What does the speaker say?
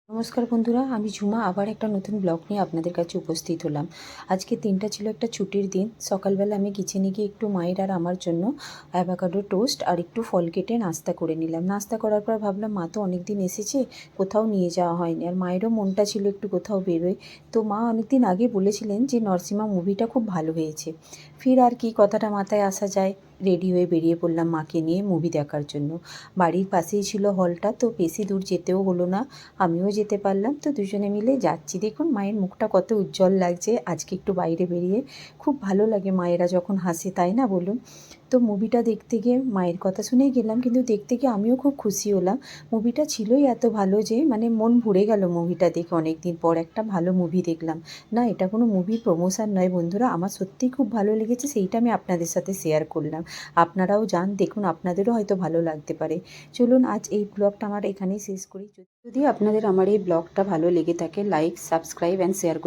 নমস্কার বন্ধুরা, আমি ঝুমা আবার একটা নতুন ব্লগ নিয়ে আপনাদের কাছে উপস্থিত হলাম। আজকে দিনটা ছিল একটা ছুটির দিন। সকালবেলা আমি কিচেনে গিয়ে একটু মায়ের আর আমার জন্য অ্যাভোকাডো টোস্ট আর একটু ফল কেটে নাস্তা করে নিলাম। নাস্তা করার পর ভাবলাম মা তো অনেক দিন এসেছে, কোথাও নিয়ে যাওয়া হয়নি, আর মায়েরও মনটা ছিল একটু কোথাও বেরোয়। তো মা অনেক দিন আগে বলেছিলেন যে নরসিমা মুভিটা খুব ভালো হয়েছে। ফির আর কি কথাটা মাথায় আসা যায়, রেডি হয়ে বেরিয়ে পড়লাম মাকে নিয়ে মুভি দেখার জন্য। বাড়ির পাশেই ছিল হলটা, তো বেশি দূর যেতেও হলো না, আমিও যেতে পারলাম। তো দুজনে মিলে যাচ্ছি। দেখুন মায়ের মুখটা কত উজ্জ্বল লাগছে আজকে একটু বাইরে বেরিয়ে। খুব ভালো লাগে মায়েরা যখন হাসে, তাই না বলুন? তো মুভিটা দেখতে গিয়ে মায়ের কথা শুনেই গেলাম, কিন্তু দেখতে গিয়ে আমিও খুব খুশি হলাম। মুভিটা ছিলই এত ভালো যে মানে মন ভরে গেল মুভিটা দেখে। অনেক দিন পর একটা ভালো মুভি দেখলাম। না, এটা কোনো মুভি প্রমোশন নয় বন্ধুরা, আমার সত্যিই খুব ভালো লেগেছে, সেইটা আমি আপনাদের সাথে শেয়ার করলাম। আপনারাও যান, দেখুন, আপনাদেরও হয়তো ভালো লাগতে পারে। চলুন আজ এই ব্লগটা আমার এখানেই শেষ করি। যদি আপনাদের আমার এই ব্লগটা ভালো লেগে থাকে, লাইক, সাবস্ক্রাইব অ্যান্ড শেয়ার